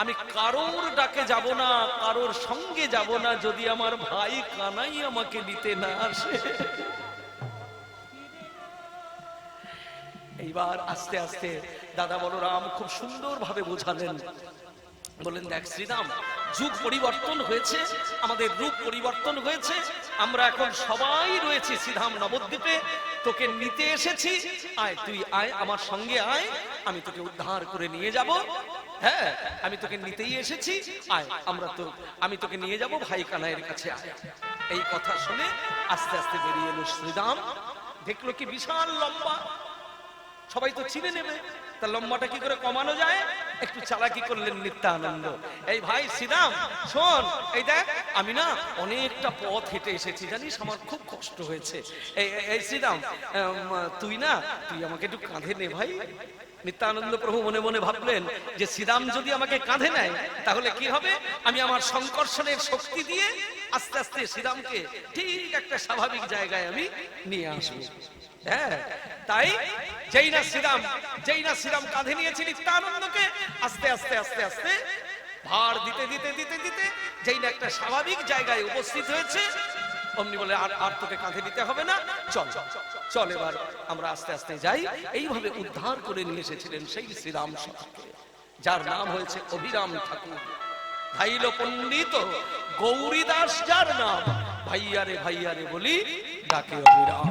আমি কারোর ডাকে যাব না, কারোর সঙ্গে যাব না, যদি আমার ভাই কানাই আমাকে নিতে না আসে। এইবার আস্তে আস্তে দাদা বলরাম খুব সুন্দর ভাবে বোঝালেন, বলেন, দেখ শ্রীরাম, যুগ পরিবর্তন হয়েছে, আমাদের রূপ পরিবর্তন হয়েছে, আমরা এখন সবাই রয়েছি শ্রীধাম নবদ্বীপে, তোকে নিতে এসেছি। আয়, তুই আয়, আমার সঙ্গে আয়, আমি তোকে উদ্ধার করে নিয়ে যাব। হ্যাঁ, আমি তোকে নিতেই এসেছি, আয়, আমি তোকে নিয়ে যাব ভাই কানাইয়ের কাছে, আয়। এই কথা শুনে আস্তে আস্তে বেরিয়ে এলো শ্রীরাম। দেখলো কি বিশাল লম্বা, সবাই তো চিনে নেবে, তা লম্বাটা কি করে কমানো যায়? একটু চালাকি করলেন নিত্যানন্দ। এই ভাই শ্রীরাম শোন, এই দেখ আমি না অনেকটা পথ হেঁটে এসেছি, জানিস আমার খুব কষ্ট হয়েছে। এই শ্রীরাম, তুই আমাকে একটু কাঁধে নে ভাই। নিত্যানন্দ প্রভু মনে মনে ভাবলেন যে শ্রীরাম যদি আমাকে কাঁধে নেয় তাহলে কি হবে, আমি আমার সংকর্ষণের শক্তি দিয়ে আস্তে আস্তে শ্রীরামকে ঠিক একটা স্বাভাবিক জায়গায় আমি নিয়ে আসবো। হ্যাঁ, তাই যেই না শ্রীরাম কাঁধে নিয়েছে নিত্যানন্দকে, আস্তে আস্তে আস্তে আস্তে ভার দিতে দিতে দিতে দিতে যেই না একটা স্বাভাবিক জায়গায় উপস্থিত হয়েছে, অমনি বলে আর আর তোকে কাঁধে নিতে হবে না, চল চল এবার আমরা আস্তে আস্তে যাই। এইভাবে উদ্ধার করে নিয়ে এসেছিলেন সেই শ্রীরাম সীতাকে, যার নাম হয়েছে অভিরাম ঠাকুর। ভাইল পণ্ডিত গৌরীদাস যার নাম, ভাইয়ারে ভাইয়ারে বলি ডাকে অভিরাম।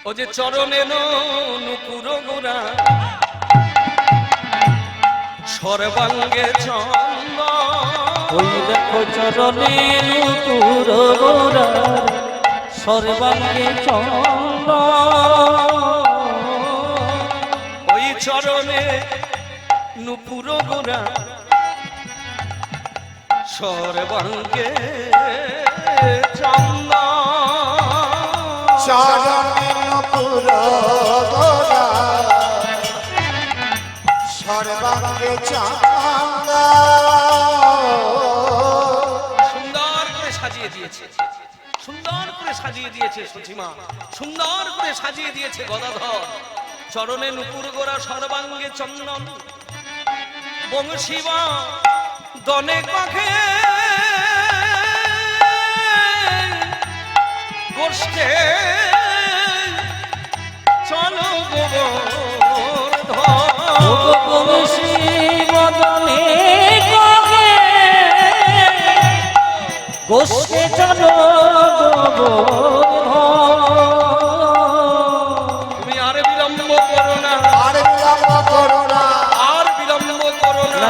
ও যে চরণে নুপুর গোরা, সর্বাঙ্গে চন্দ, ওই দেখো চরণে নুপুর গোরা, সর্বাঙ্গে চন্দ, ওই চরণে নুপুর গোরা, সর্বাঙ্গে চন্দ, চরণে নুপুর গোরা, সর্বাঙ্গে চাঁদা। সুন্দর করে সাজিয়ে দিয়েছে, সুন্দর করে সাজিয়ে দিয়েছে সচিমা, সুন্দর করে সাজিয়ে দিয়েছে গদাধর। চরণে নুপুর গোরা, সর্বাঙ্গে চন্দন, বংশীবা দনে কাখে, গোষ্ঠে চলো গোবর্ধন, বংশী বদনে কাখে, গোষ্ঠে চলো গোবর্ধন। তুমি আর বিলম্ব করো না, আর বিলম্ব করো না, আর বিলম্ব করো না,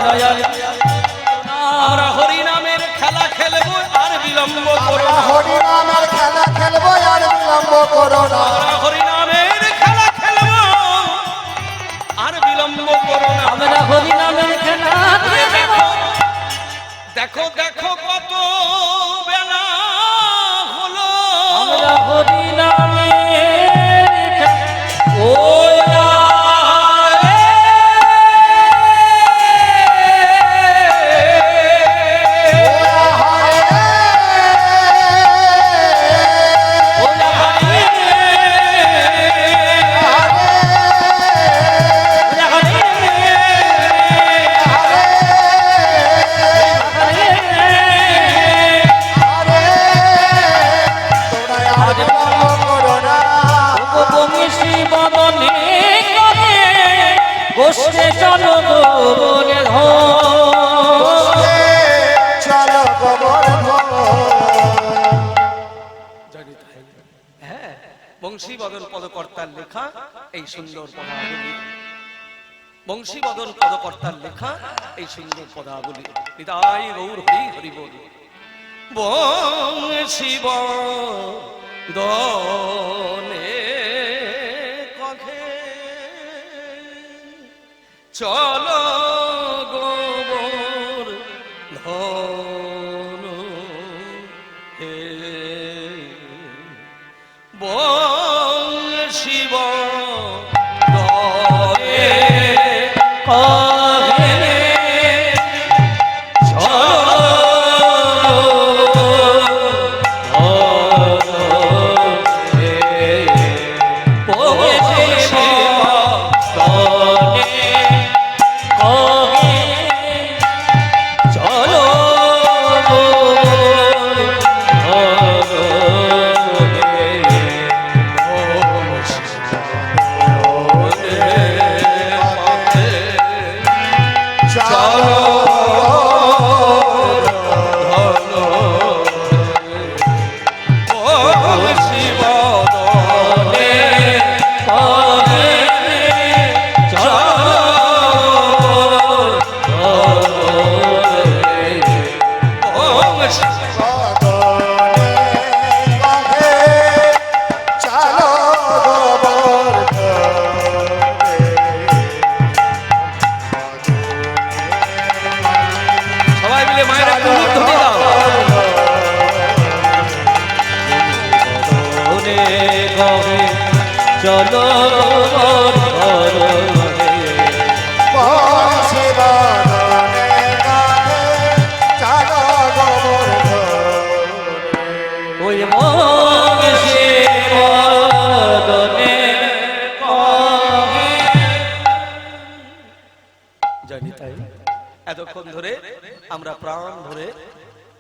আমরা হরিনামের খেলা খেলবো, আর বিলম্ব করো আমরা না, হরিনামের খেলা খেলবো, আর বিলম্ব করো না। আমরা হরিনামের খেলা খেলবো, আর বিলম্ব করো না। আমরা হরিনামের খেলা দেখো দেখো দেখো কত বেলা হলো, আমরা হরিনামের ও গোষ্ঠে চলো গোবর্ধন, চলো গোবর্ধন। হ্যাঁ, বংশীবদন পদকর্তার লেখা এই সুন্দর পদাবলী, বংশীবদন পদকর্তার লেখা এই সুন্দর পদাবলী। নিতাই গৌর হরি হরি বল। বংশীবদনে কখে চলো গোবর্ধন, হে বংশীবদনে কহে চলো ওই জানি তাই এতক্ষণ ধরে আমরা প্রাণ ভরে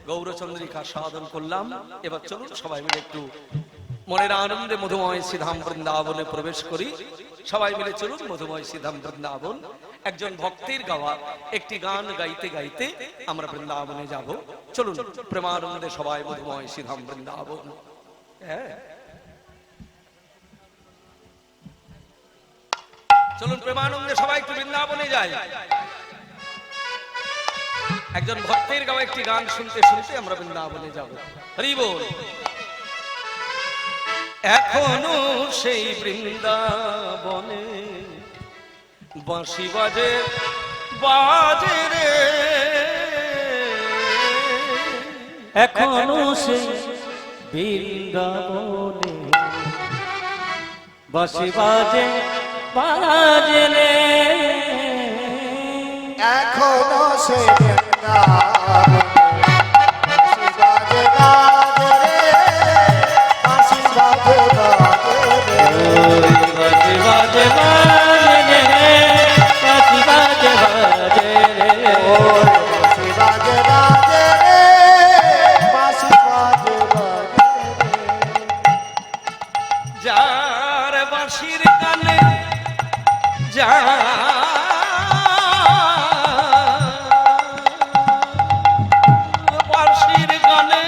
গৌরচন্দ্রিকা সাধন করলাম। এবার চলুন সবাই মিলে একটু মনের আনন্দে মধুময় শ্রীধাম বৃন্দাবনে প্রবেশ করি। সবাই মিলে চলুন মধুময় শ্রীধাম বৃন্দাবন। একজন ভক্তের গাওয়া একটি গান গাইতে গাইতে আমরা বৃন্দাবনে যাব। চলুন প্রেমানন্দে সবাই মধুময় শ্রীধাম বৃন্দাবন। হ্যাঁ, চলুন প্রেমানন্দে সবাই একটু বৃন্দাবনে যাই। একজন ভক্তের গাওয়া একটি গান শুনতে শুনতে আমরা বৃন্দাবনে যাব। হরি বল। এখনো সেই বৃন্দাবনে বাঁশি বাজে বাজে রে, এখনো সেই বৃন্দাবনে বাঁশি বাজে বাজে রে, এখনো সে বৃন্দাবনে বাঁশি বাজে বাজে রে, বাঁশি বাজে বাজে রে। বাঁশি বাজে বাজে রে, বাঁশি বাজে বাজে রে, বাঁশি বাজে বাজে রে, বাঁশি বাজে বাজে রে। যার বাঁশির গানে যার বাঁশির গানে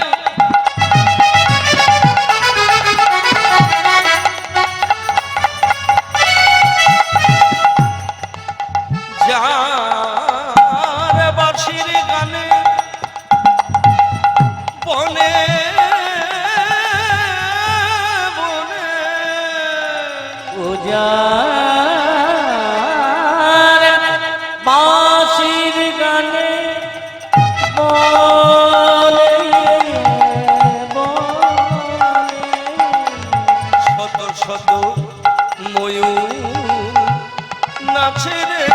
যার বাঁশির গানে বনে বনে উজার বাঁশির গানে বলে বলে শত শত ময়ূর নাচে রে,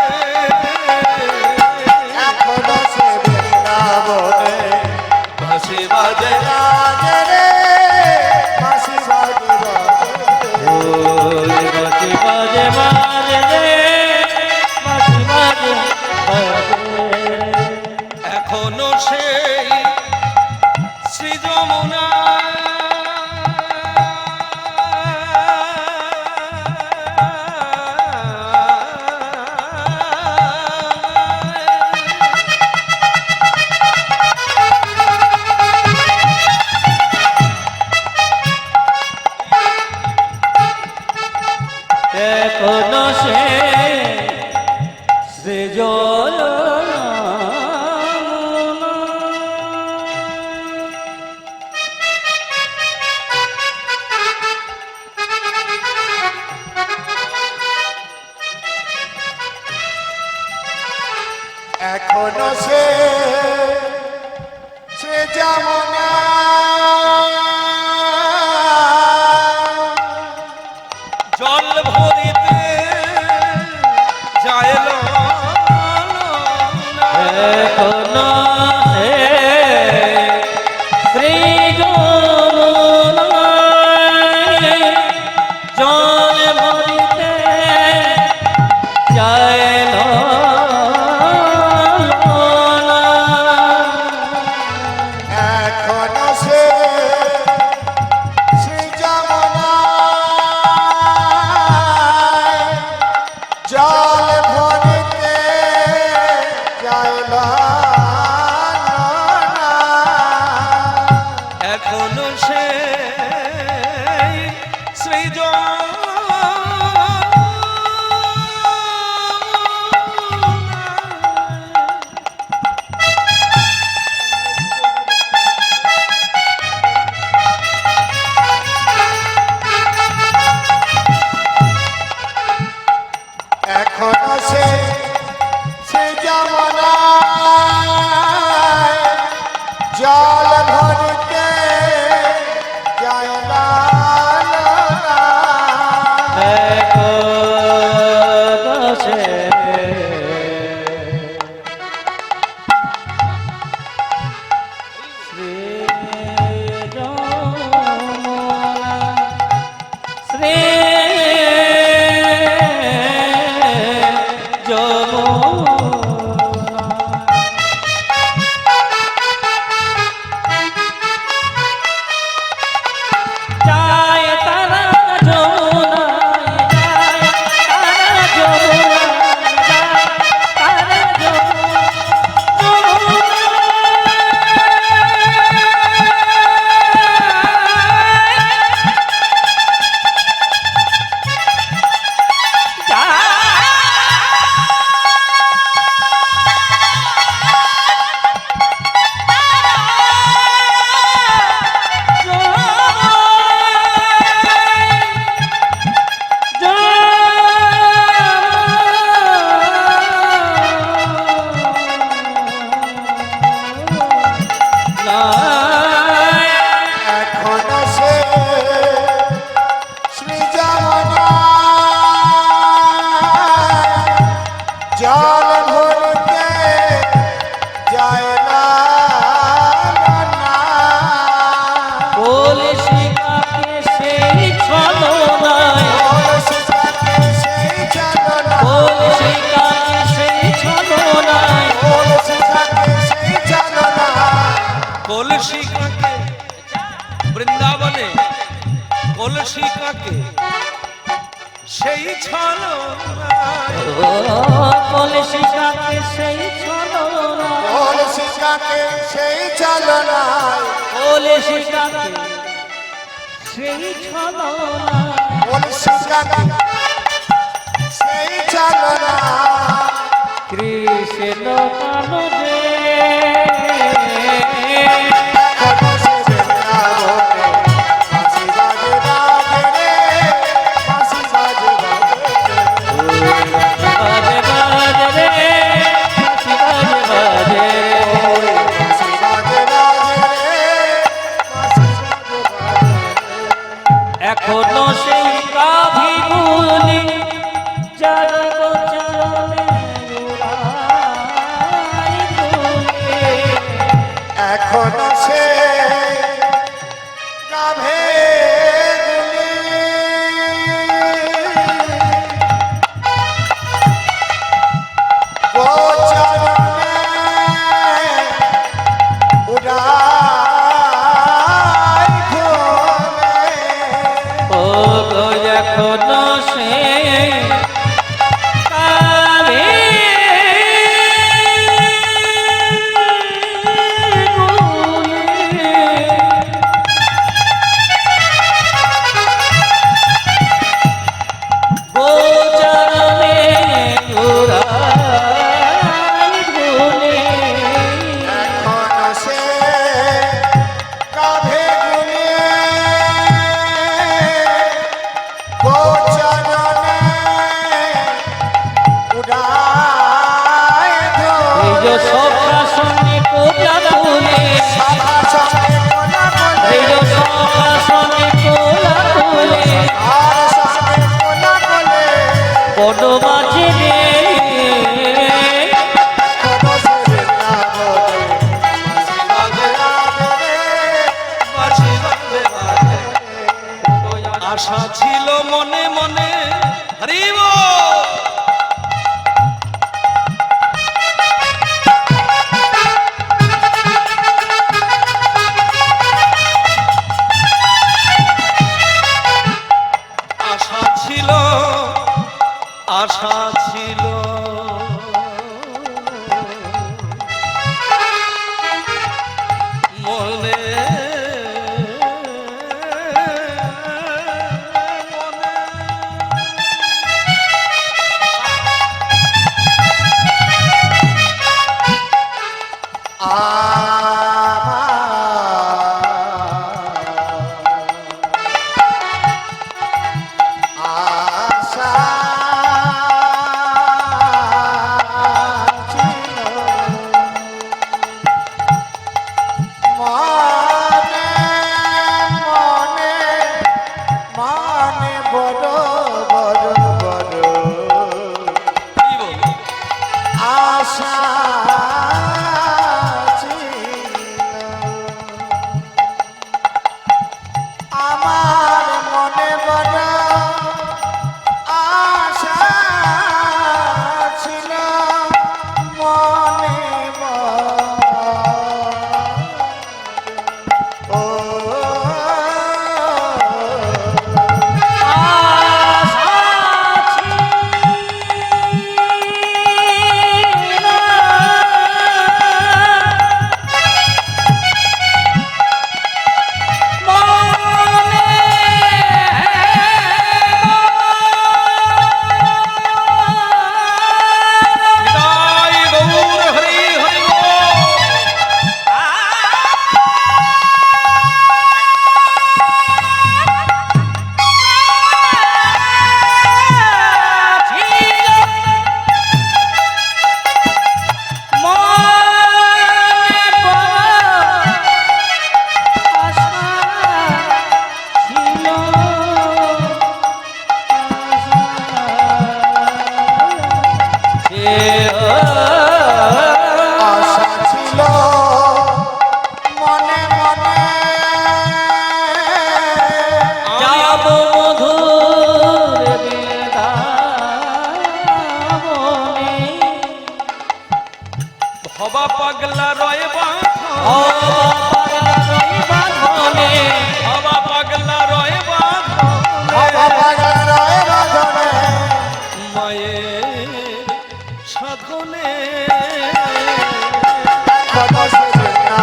এখনো সে বৃন্দাবনে বাঁশি বাজে বাজে রে, বাঁশি বাজে বাজে রে। ওই বাঁশি বাজে বাজে রে, বাঁশি বাজে বাজে রে। এখনো সেই শ্রী যমুনা এখনো সে সৃজন এখনো সে যমুনা জল ভরিতে যায় না। এখনো সে সৃজনায় জল ভরিতে যায় না। এখনো যমুনায় এখনো সে শ্রী যমুনা জল ভরতে যায় না কলসিকাকে সেই ছলনায় কলসিকাকে সেই চালনা কলসিকাকে সেই ছলনায় কলসিকাকে সেই চালনা কলসি কাকে বৃন্দাবনে কলসি কাকে সেই ছলো ও কলসিকাকে সেই ছলনায় কলসিকাকে সেই চালনা কলসিকাকে সেই ছলনায় কলসিকাকে সেই চালনা কৃষ্ণ কানদে বাজে বাজে রে বাজে বাজে এখনো সেই কাভিগুলি যারা গোচরণে উড়াই দুলে। এখনো সে গাভে গোচরণে উড়াই ঘুমে ও গো এখনো সে গোচরণে উড়াই ভুলে। এখনো সে গাভে গুলিয়ে গোচরণে উড়াই এই যে সখা সঙ্গে কোলা ফুলে এই যে সখা সঙ্গে কোলা ফুলে বন মাঝে রে আশা ছিল মনে মনে হরিব আশা ছিল আশা ছিল মনে মনে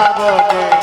বৃন্দাবনে